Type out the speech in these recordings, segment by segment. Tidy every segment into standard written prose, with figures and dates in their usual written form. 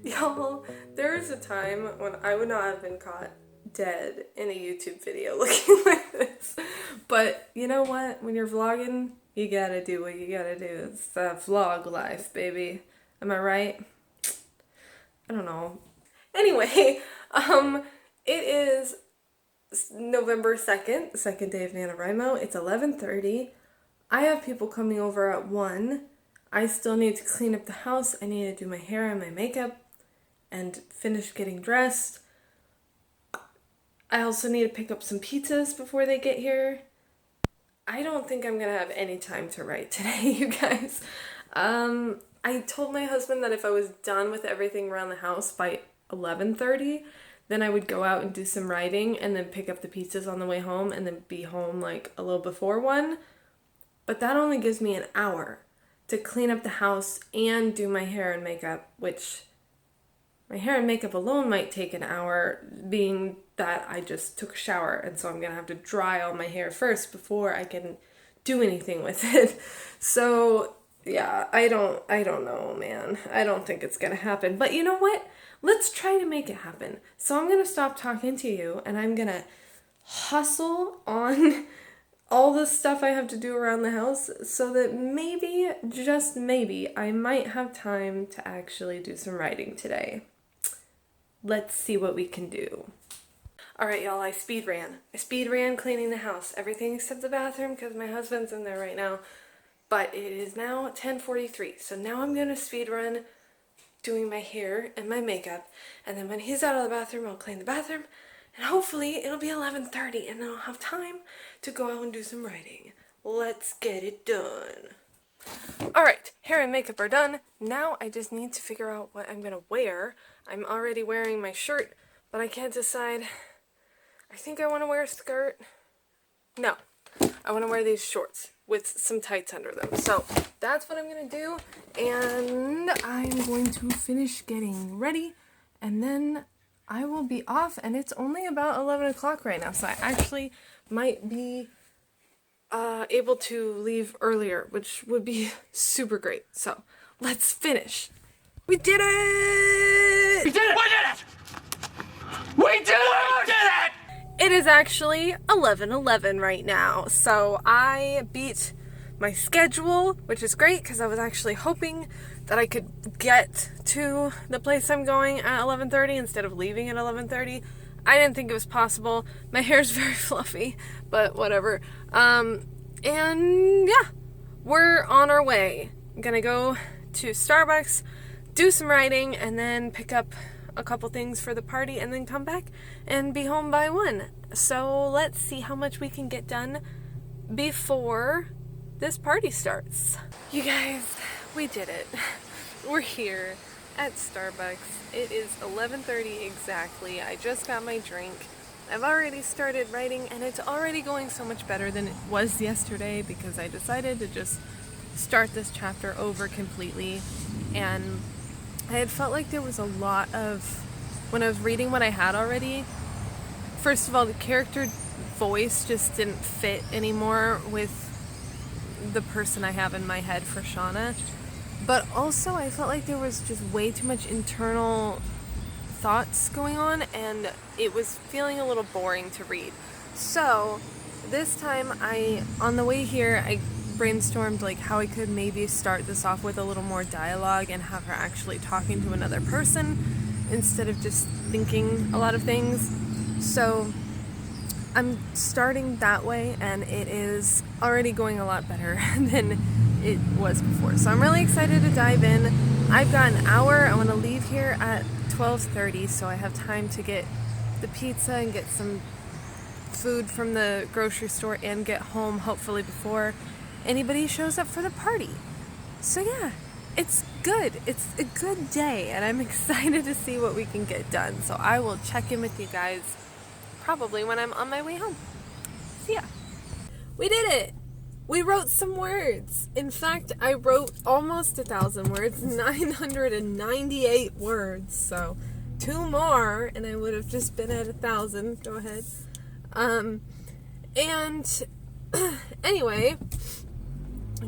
Y'all, there was a time when I would not have been caught dead in a YouTube video looking like this. But you know what? When you're vlogging, you gotta do what you gotta do. It's vlog life, baby. Am I right? I don't know. Anyway, it is November 2nd, the second day of Nanowrimo. It's 11:30. I have people coming over at 1. I still need to clean up the house. I need to do my hair and my makeup and finish getting dressed. I also need to pick up some pizzas before they get here. I don't think I'm gonna have any time to write today, you guys. I told my husband that if I was done with everything around the house by 11:30, then I would go out and do some writing and then pick up the pizzas on the way home and then be home like a little before 1. But that only gives me an hour to clean up the house and do my hair and makeup, which my hair and makeup alone might take an hour, being that I just took a shower, and so I'm gonna have to dry all my hair first before I can do anything with it. So yeah, I don't know, man. I don't think it's gonna happen. But you know what? Let's try to make it happen. So I'm gonna stop talking to you and I'm gonna hustle on all the stuff I have to do around the house so that maybe, just maybe, I might have time to actually do some writing today. Let's see what we can do. Alright, y'all, I speed ran. Cleaning the house. Everything except the bathroom because my husband's in there right now. But it is now 10:43, so now I'm gonna speed run doing my hair and my makeup. And then when he's out of the bathroom, I'll clean the bathroom. And hopefully it'll be 11:30 and then I'll have time to go out and do some writing. Let's get it done. Alright, hair and makeup are done. Now I just need to figure out what I'm gonna wear. I'm already wearing my shirt, but I can't decide. I think I want to wear a skirt. No, I want to wear these shorts with some tights under them. So that's what I'm gonna do. And I'm going to finish getting ready and then I will be off, and it's only about 11 o'clock right now, so I actually might be able to leave earlier, which would be super great. So let's finish. We did it! We did it! We did it! We did it! We did it! It is actually 11:11 right now, so I beat my schedule, which is great because I was actually hoping that I could get to the place I'm going at 11:30 instead of leaving at 11:30. I didn't think it was possible. My hair's very fluffy, but whatever. And yeah, we're on our way. I'm gonna go to Starbucks, do some writing, and then pick up a couple things for the party, and then come back and be home by 1. So let's see how much we can get done before this party starts. You guys, we did it. We're here at Starbucks. It is 11:30 exactly. I just got my drink. I've already started writing and it's already going so much better than it was yesterday because I decided to just start this chapter over completely. And I had felt like there was a lot of, when I was reading what I had already, first of all, the character voice just didn't fit anymore with the person I have in my head for Shauna, but also I felt like there was just way too much internal thoughts going on and it was feeling a little boring to read. So this time on the way here, I brainstormed like how I could maybe start this off with a little more dialogue and have her actually talking to another person instead of just thinking a lot of things. So I'm starting that way and it is already going a lot better than it was before. So I'm really excited to dive in. I've got an hour. I want to leave here at 12:30 so I have time to get the pizza and get some food from the grocery store and get home hopefully before anybody shows up for the party. So yeah, it's good. It's a good day and I'm excited to see what we can get done. So I will check in with you guys probably when I'm on my way home. So yeah, we did it. We wrote some words. In fact, I wrote almost 1,000 words, 998 words. So 2 more and I would have just been at 1,000. Go ahead. And anyway,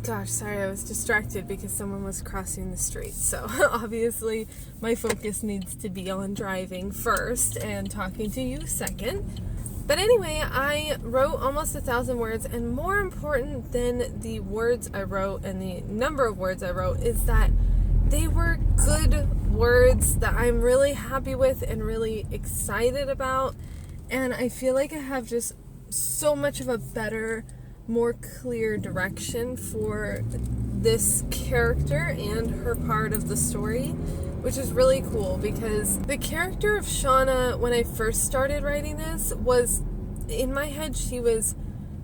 Gosh, sorry, I was distracted because someone was crossing the street. So obviously my focus needs to be on driving first and talking to you second. But anyway, I wrote almost 1,000 words, and more important than the words I wrote and the number of words I wrote is that they were good words that I'm really happy with and really excited about. And I feel like I have just so much of a better, more clear direction for this character and her part of the story, which is really cool because the character of Shauna, when I first started writing this, was, in my head, she was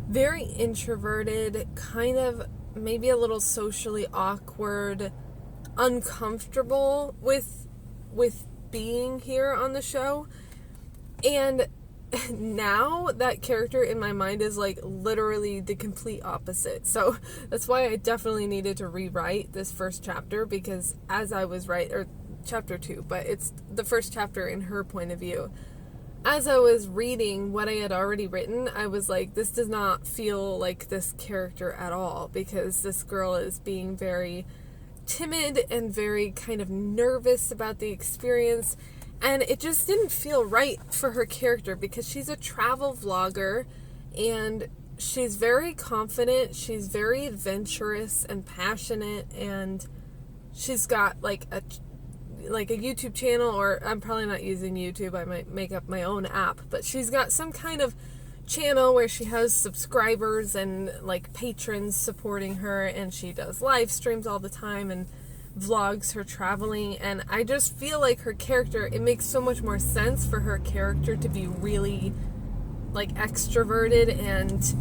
very introverted, kind of maybe a little socially awkward, uncomfortable with being here on the show. And now that character in my mind is like literally the complete opposite. So that's why I definitely needed to rewrite this first chapter, because as I was or chapter 2, but it's the first chapter in her point of view. As I was reading what I had already written, I was like, this does not feel like this character at all, because this girl is being very timid and very kind of nervous about the experience. And it just didn't feel right for her character because she's a travel vlogger and she's very confident, she's very adventurous and passionate, and she's got like a YouTube channel, or I'm probably not using YouTube, I might make up my own app, but she's got some kind of channel where she has subscribers and like patrons supporting her, and she does live streams all the time and vlogs her traveling. And I just feel like her character, it makes so much more sense for her character to be really like extroverted and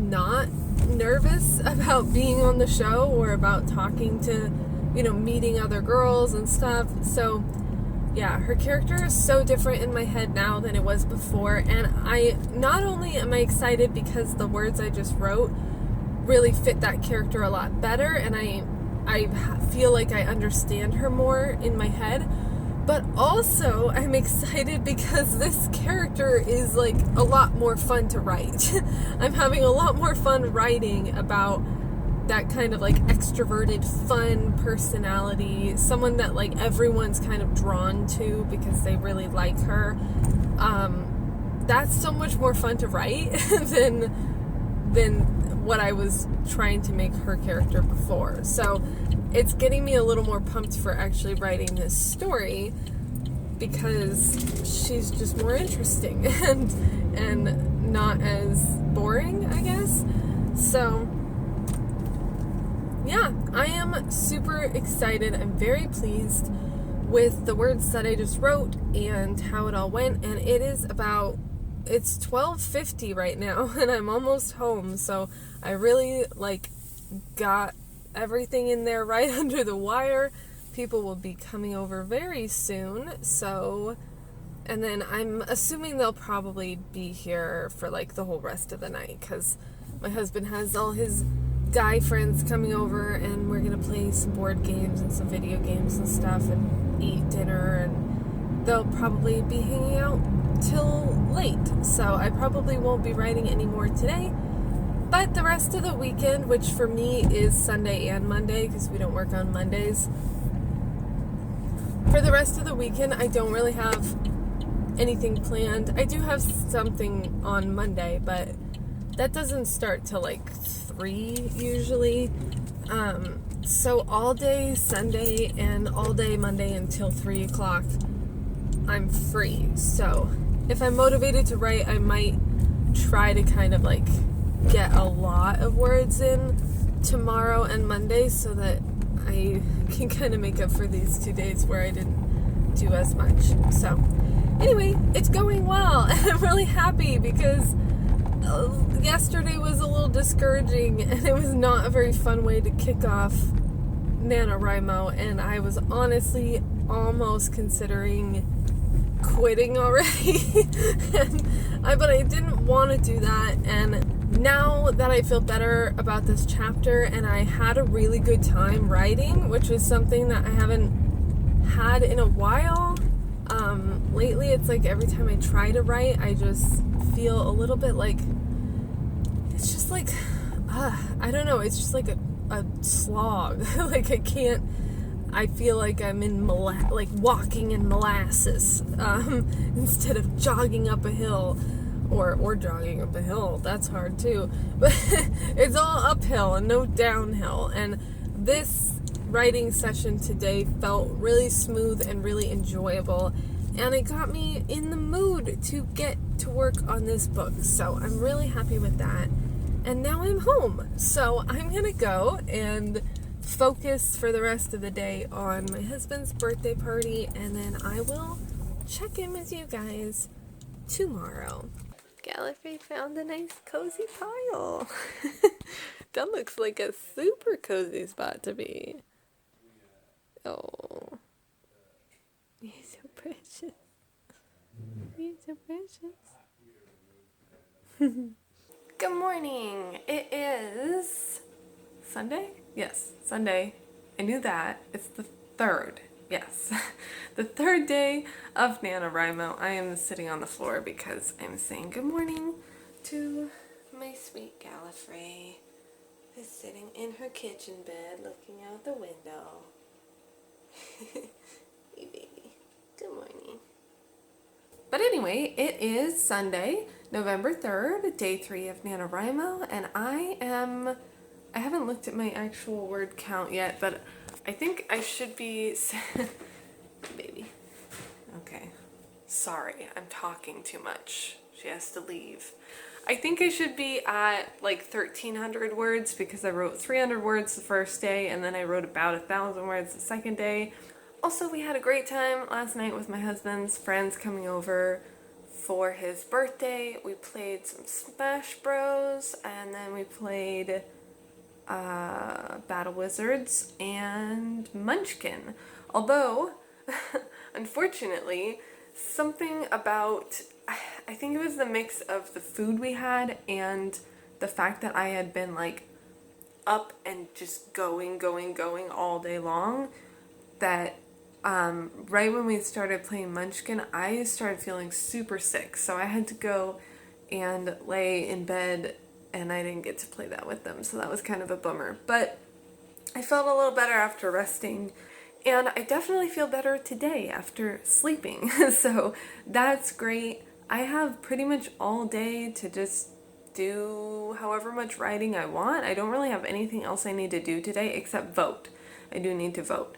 not nervous about being on the show or about talking to, meeting other girls and stuff. So yeah, her character is so different in my head now than it was before. And I not only am I excited because the words I just wrote really fit that character a lot better, and I feel like I understand her more in my head, but also I'm excited because this character is like a lot more fun to write. I'm having a lot more fun writing about that kind of like extroverted, fun personality, someone that like everyone's kind of drawn to because they really like her. That's so much more fun to write than what I was trying to make her character before. So it's getting me a little more pumped for actually writing this story because she's just more interesting and not as boring, I guess. So yeah, I am super excited. I'm very pleased with the words that I just wrote and how it all went. And it's 12:50 right now and I'm almost home, so I really got everything in there right under the wire. People will be coming over very soon, and then I'm assuming they'll probably be here for the whole rest of the night, because my husband has all his guy friends coming over and we're gonna play some board games and some video games and stuff and eat dinner, and they'll probably be hanging out till late, so I probably won't be writing any more today. But the rest of the weekend, which for me is Sunday and Monday because we don't work on Mondays, for the rest of the weekend I don't really have anything planned. I do have something on Monday, but that doesn't start till 3 usually. So all day Sunday and all day Monday until 3 o'clock I'm free. So if I'm motivated to write, I might try to kind of get a lot of words in tomorrow and Monday so that I can kind of make up for these 2 days where I didn't do as much. So anyway, it's going well and I'm really happy because yesterday was a little discouraging and it was not a very fun way to kick off Nanowrimo, and I was honestly almost considering quitting already but I didn't want to do that. And now that I feel better about this chapter and I had a really good time writing, which was something that I haven't had in a while, lately it's every time I try to write I just feel a little bit it's just just like, I don't know, it's just like a slog. Like I feel like I'm in like walking in molasses, instead of jogging up a hill, or jogging up a hill. That's hard too. But it's all uphill and no downhill. And this writing session today felt really smooth and really enjoyable. And it got me in the mood to get to work on this book. So I'm really happy with that. And now I'm home. So I'm gonna go and focus for the rest of the day on my husband's birthday party, and then I will check in with you guys tomorrow. Gallifrey found a nice cozy pile. That looks like a super cozy spot to be. Oh, you're so precious. You're so precious. Good morning. It is Sunday? Yes, Sunday. I knew that. It's the 3rd. Yes. The 3rd day of Nanowrimo. I am sitting on the floor because I'm saying good morning to my sweet Gallifrey, who's sitting in her kitchen bed looking out the window. Hey baby. Good morning. But anyway, it is Sunday, November 3rd, day 3 of Nanowrimo, and I haven't looked at my actual word count yet, but I think I should be... Baby. Okay. Sorry, I'm talking too much. She has to leave. I think I should be at like 1,300 words because I wrote 300 words the first day, and then I wrote about 1,000 words the second day. Also, we had a great time last night with my husband's friends coming over for his birthday. We played some Smash Bros, and then we played Battle Wizards and Munchkin. Although, unfortunately, something about, I think it was the mix of the food we had and the fact that I had been like up and just going all day long, that right when we started playing Munchkin, I started feeling super sick. So I had to go and lay in bed, and I didn't get to play that with them. So that was kind of a bummer. But I felt a little better after resting, and I definitely feel better today after sleeping. So that's great. I have pretty much all day to just do however much writing I want. I don't really have anything else I need to do today except vote. I do need to vote.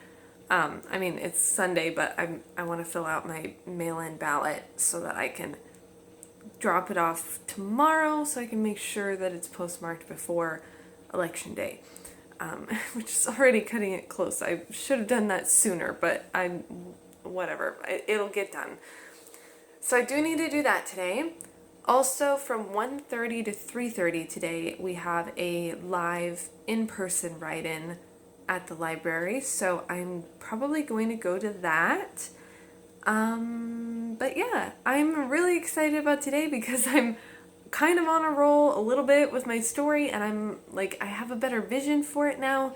I mean, it's Sunday, but I want to fill out my mail-in ballot so that I can drop it off tomorrow, so I can make sure that it's postmarked before Election Day, which is already cutting it close. I should have done that sooner, but whatever, it'll get done. So I do need to do that today. Also, from 1:30 to 3:30 today, we have a live in-person write-in at the library, so I'm probably going to go to that. But yeah, I'm really excited about today because I'm kind of on a roll a little bit with my story, and I'm like, I have a better vision for it now,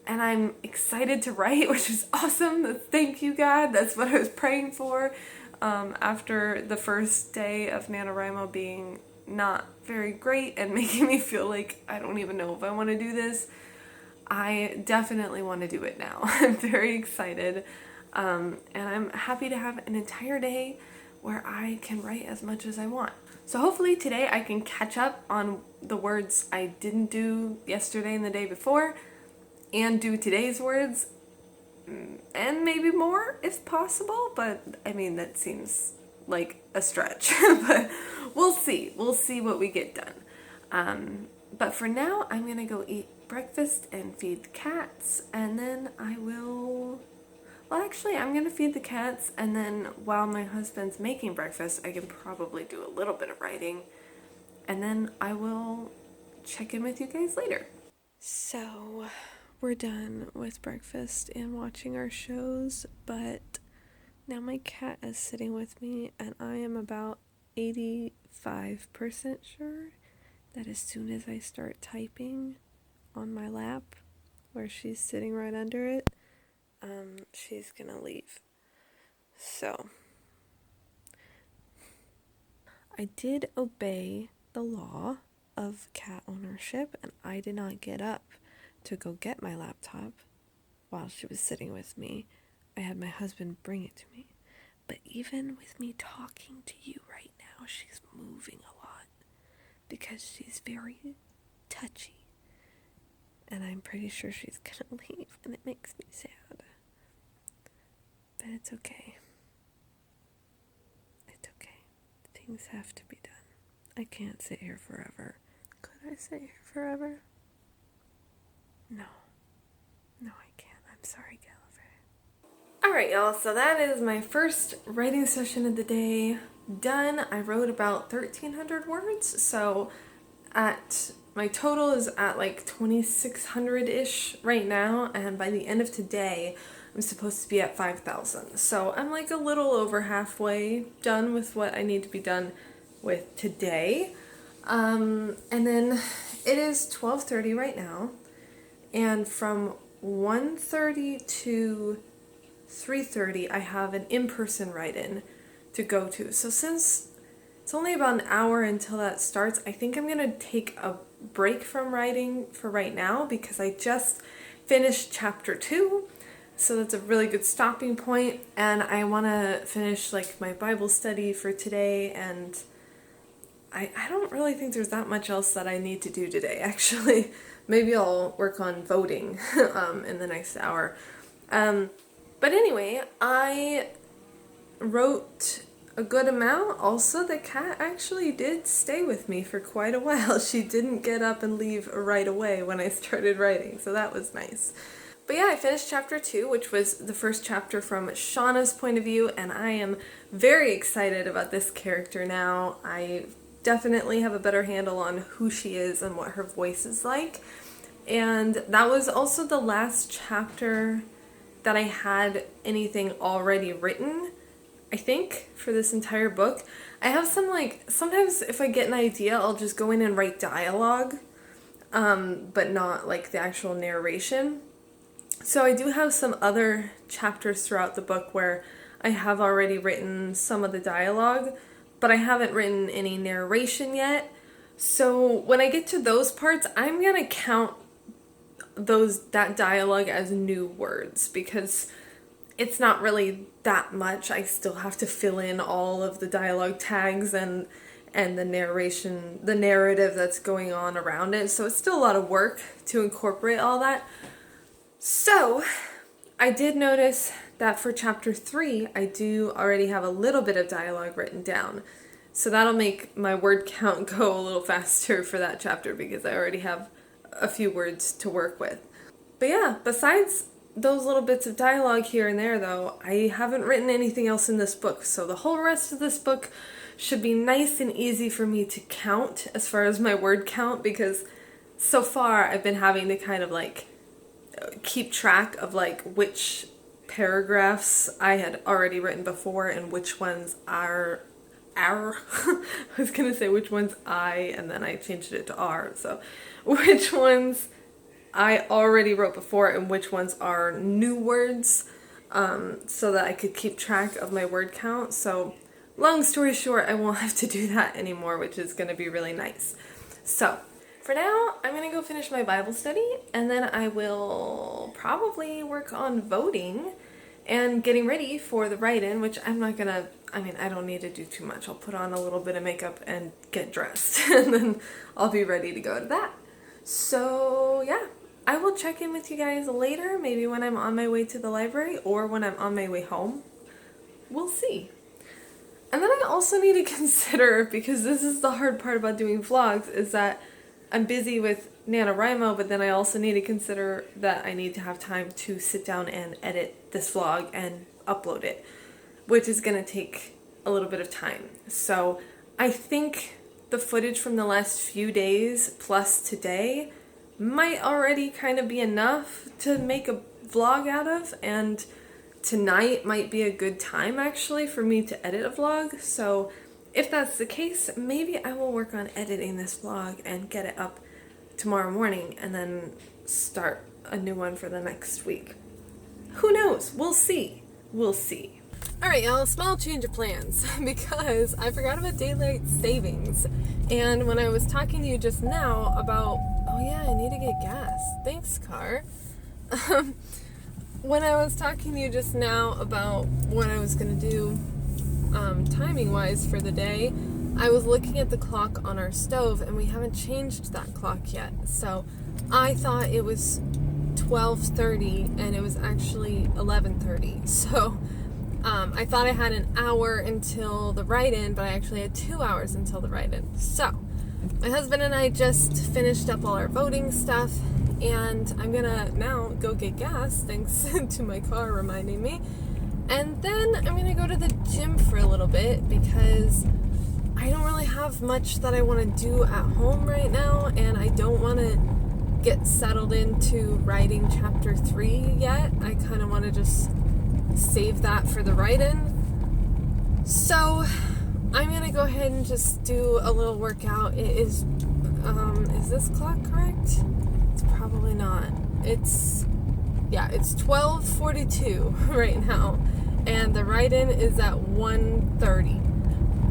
and I'm excited to write, which is awesome. Thank you, God. That's what I was praying for. After the first day of NaNoWriMo being not very great and making me feel like I don't even know if I want to do this, I definitely want to do it now. I'm very excited, and I'm happy to have an entire day where I can write as much as I want. So hopefully today I can catch up on the words I didn't do yesterday and the day before, and do today's words, and maybe more if possible, but I mean, that seems like a stretch. But we'll see. We'll see what we get done. But for now, I'm gonna go eat breakfast and feed the cats, and then well, actually, I'm gonna feed the cats, and then while my husband's making breakfast, I can probably do a little bit of writing, and then I will check in with you guys later. So, we're done with breakfast and watching our shows, but now my cat is sitting with me, and I am about 85% sure that as soon as I start typing on my lap, where she's sitting right under it, she's gonna leave. So, I did obey the law of cat ownership, and I did not get up to go get my laptop while she was sitting with me. I had my husband bring it to me. But even with me talking to you right now, she's moving a lot because she's very touchy. And I'm pretty sure she's gonna leave, and it makes me sad. But it's okay. It's okay. Things have to be done. I can't sit here forever. Could I sit here forever? No. No, I can't. I'm sorry, Gallifrey. Alright, y'all, so that is my first writing session of the day done. I wrote about 1,300 words, so my total is at like 2,600-ish right now, and by the end of today, I'm supposed to be at 5,000. So I'm like a little over halfway done with what I need to be done with today. And then it is 12:30 right now, and from 1:30 to 3:30 I have an in-person write-in to go to. So since it's only about an hour until that starts, I think I'm gonna take a break from writing for right now because I just finished chapter 2. So that's a really good stopping point, and I want to finish like my Bible study for today, and I don't really think there's that much else that I need to do today, actually. Maybe I'll work on voting in the next hour. But anyway, I wrote a good amount. Also, the cat actually did stay with me for quite a while. She didn't get up and leave right away when I started writing, so that was nice. But yeah, I finished chapter 2, which was the first chapter from Shauna's point of view, and I am very excited about this character now. I definitely have a better handle on who she is and what her voice is like. And that was also the last chapter that I had anything already written, I think, for this entire book. I have some, like, sometimes if I get an idea, I'll just go in and write dialogue, but not, like, the actual narration. So I do have some other chapters throughout the book where I have already written some of the dialogue, but I haven't written any narration yet. So when I get to those parts, I'm gonna count that dialogue as new words because it's not really that much. I still have to fill in all of the dialogue tags and the narration, the narrative that's going on around it. So it's still a lot of work to incorporate all that. So I did notice that for chapter 3, I do already have a little bit of dialogue written down. So that'll make my word count go a little faster for that chapter because I already have a few words to work with. But yeah, besides those little bits of dialogue here and there though, I haven't written anything else in this book. So the whole rest of this book should be nice and easy for me to count as far as my word count, because so far I've been having to kind of like keep track of like which paragraphs I had already written before and which ones are I was gonna say which ones and then I changed it to R, so which ones I already wrote before and which ones are new words, so that I could keep track of my word count. So long story short, I won't have to do that anymore, which is gonna be really nice. So for now, I'm gonna go finish my Bible study, and then I will probably work on voting and getting ready for the write-in, which I don't need to do too much. I'll put on a little bit of makeup and get dressed, and then I'll be ready to go to that. So yeah, I will check in with you guys later, maybe when I'm on my way to the library or when I'm on my way home. We'll see. And then I also need to consider, because this is the hard part about doing vlogs, is that I'm busy with Nanowrimo, but then I also need to consider that I need to have time to sit down and edit this vlog and upload it, which is going to take a little bit of time. So I think the footage from the last few days plus today might already kind of be enough to make a vlog out of, and tonight might be a good time actually for me to edit a vlog. So if that's the case, maybe I will work on editing this vlog and get it up tomorrow morning and then start a new one for the next week. Who knows? We'll see. We'll see. Alright, y'all, small change of plans because I forgot about daylight savings. And when I was talking to you just now about, oh yeah, I need to get gas. Thanks, car. When I was talking to you just now about what I was going to do timing-wise for the day, I was looking at the clock on our stove, and we haven't changed that clock yet. So I thought it was 12:30, and it was actually 11:30. So I thought I had an hour until the write-in, but I actually had 2 hours until the write-in. So my husband and I just finished up all our voting stuff, and I'm gonna now go get gas, thanks to my car reminding me. And then I'm gonna go to the gym for a little bit because I don't really have much that I want to do at home right now, and I don't want to get settled into writing chapter 3 yet. I kind of want to just save that for the write-in. So I'm going to go ahead and just do a little workout. It is this clock correct? It's probably not. It's 12:42 right now, and the write-in is at 1:30.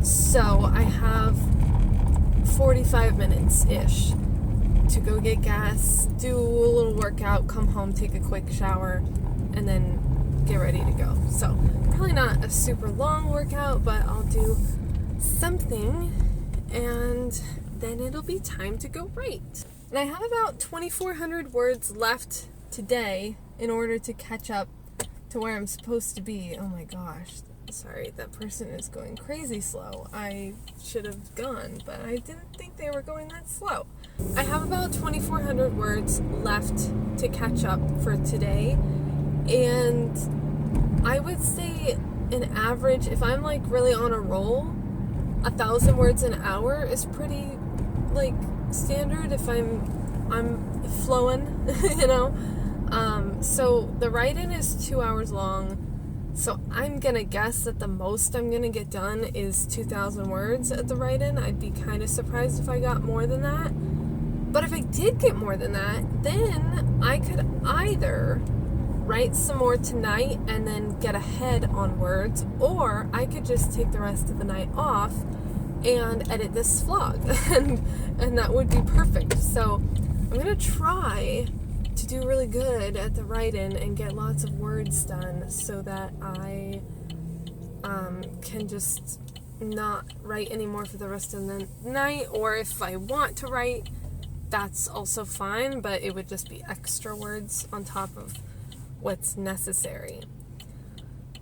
So I have 45 minutes-ish to go get gas, do a little workout, come home, take a quick shower, and then get ready to go. So probably not a super long workout, but I'll do something, and then it'll be time to go write. And I have about 2,400 words left today in order to catch up to where I'm supposed to be. Oh my gosh. Sorry, that person is going crazy slow. I should have gone, but I didn't think they were going that slow. I have about 2,400 words left to catch up for today, and I would say an average, if I'm like really on a roll, 1,000 words an hour is pretty like standard if I'm flowing, you know? So the write-in is 2 hours long. So I'm gonna guess that the most I'm gonna get done is 2,000 words at the write-in. I'd be kind of surprised if I got more than that. But if I did get more than that, then I could either write some more tonight and then get ahead on words, or I could just take the rest of the night off and edit this vlog, and that would be perfect. So I'm gonna try to do really good at the write-in and get lots of words done so that I can just not write anymore for the rest of the night, or if I want to write, that's also fine, but it would just be extra words on top of what's necessary.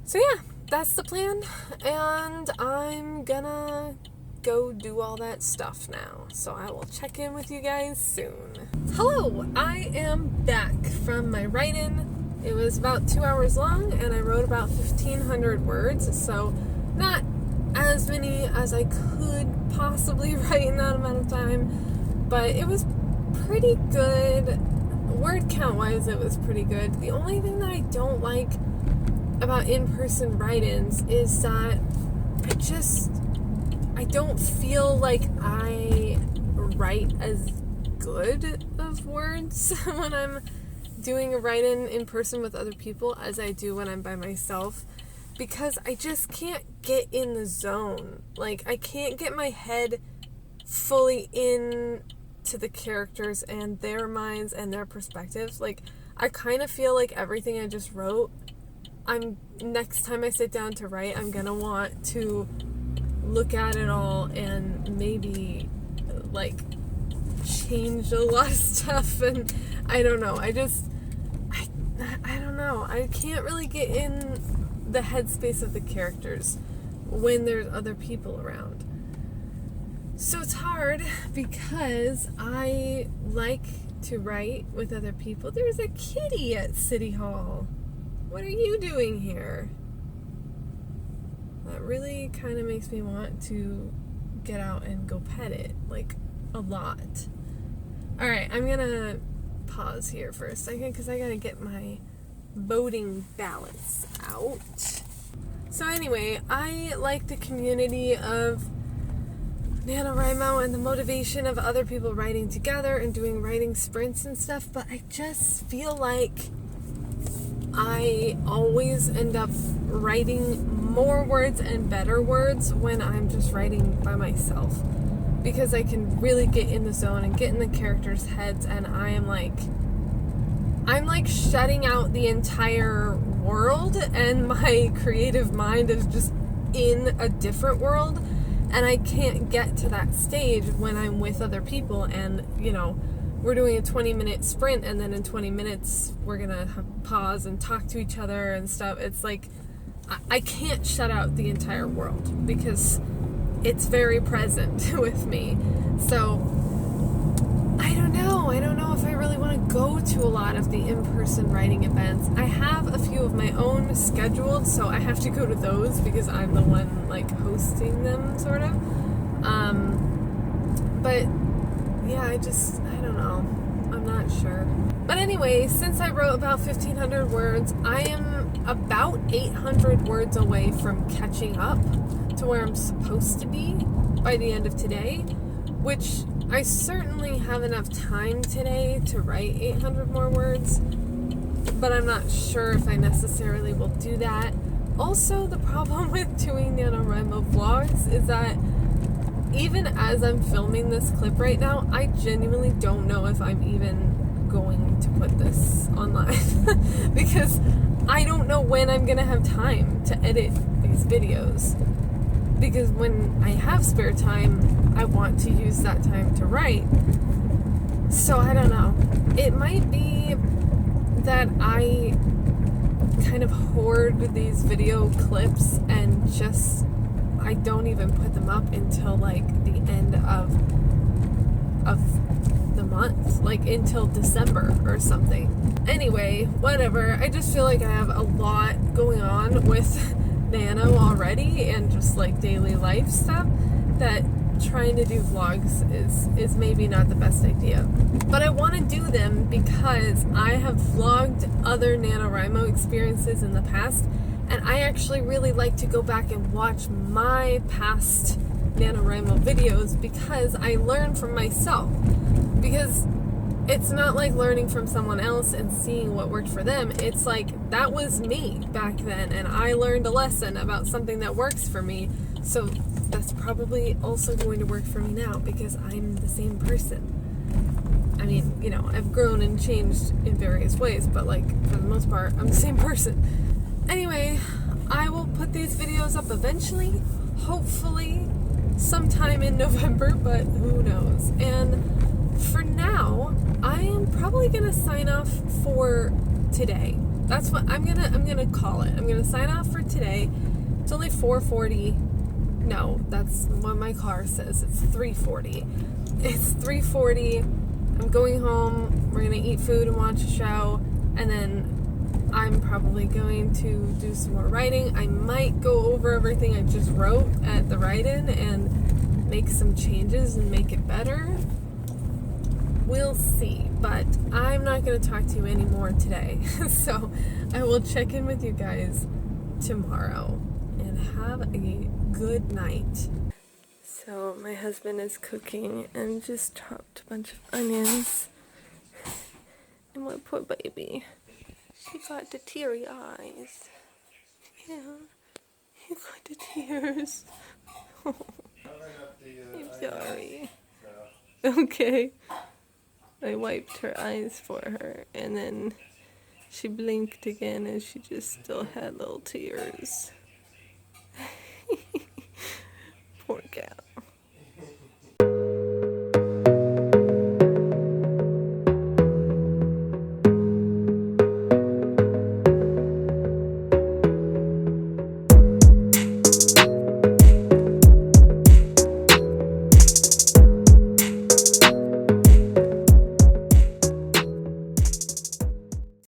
So yeah, that's the plan, and I'm gonna go do all that stuff now. So I will check in with you guys soon. Hello, I am back from my write-in. It was about 2 hours long, and I wrote about 1,500 words, so not as many as I could possibly write in that amount of time, but it was pretty good. Word count wise, it was pretty good. The only thing that I don't like about in-person write-ins is that I don't feel like I write as good of words when I'm doing a write-in in person with other people as I do when I'm by myself, because I just can't get in the zone. Like, I can't get my head fully in to the characters and their minds and their perspectives. Like, I kind of feel like everything I just wrote, next time I sit down to write, I'm gonna want to look at it all and maybe like change a lot of stuff, and I don't know. I don't know. I can't really get in the headspace of the characters when there's other people around. So it's hard because I like to write with other people. There's a kitty at City Hall. What are you doing here? That really kind of makes me want to get out and go pet it, like, a lot. Alright, I'm gonna pause here for a second because I gotta get my voting ballots out. So anyway, I like the community of Nanowrimo and the motivation of other people writing together and doing writing sprints and stuff, but I just feel like I always end up writing more words and better words when I'm just writing by myself, because I can really get in the zone and get in the characters' heads, and I'm like shutting out the entire world, and my creative mind is just in a different world, and I can't get to that stage when I'm with other people, and you know, we're doing a 20-minute sprint, and then in 20 minutes we're gonna pause and talk to each other and stuff. It's like I can't shut out the entire world because it's very present with me. So I don't know if I really want to go to a lot of the in-person writing events. I have a few of my own scheduled, so I have to go to those because I'm the one like hosting them, sort of. But yeah, I don't know. I'm not sure. But anyway, since I wrote about 1,500 words, I am about 800 words away from catching up to where I'm supposed to be by the end of today, which I certainly have enough time today to write 800 more words, but I'm not sure if I necessarily will do that. Also, the problem with doing Nanowrimo vlogs is that even as I'm filming this clip right now, I genuinely don't know if I'm even going to put this online because I don't know when I'm gonna have time to edit these videos. Because when I have spare time, I want to use that time to write. So I don't know. It might be that I kind of hoard these video clips and just I don't even put them up until like the end of the month, like until December or something. Anyway, whatever. I just feel like I have a lot going on with Nano already and just like daily life stuff that trying to do vlogs is maybe not the best idea. But I want to do them because I have vlogged other Nanowrimo experiences in the past, and I actually really like to go back and watch my past Nanowrimo videos because I learn from myself. Because it's not like learning from someone else and seeing what worked for them. It's like, that was me back then, and I learned a lesson about something that works for me. So that's probably also going to work for me now because I'm the same person. I mean, you know, I've grown and changed in various ways, but like, for the most part, I'm the same person. Anyway, I will put these videos up eventually, hopefully sometime in November, but who knows. And for now, I am probably gonna sign off for today. That's what I'm gonna call it. I'm gonna sign off for today. It's only 4:40. No, that's what my car says. It's 3:40. It's 3:40. I'm going home. We're gonna eat food and watch a show, and then I'm probably going to do some more writing. I might go over everything I just wrote at the write-in and make some changes and make it better. We'll see, but I'm not going to talk to you anymore today. So I will check in with you guys tomorrow, and have a good night. So my husband is cooking and just chopped a bunch of onions. And my poor baby, he got the teary eyes. Yeah, he got the tears. Oh, I'm sorry. Okay. I wiped her eyes for her, and then she blinked again, and she just still had little tears. Poor cat.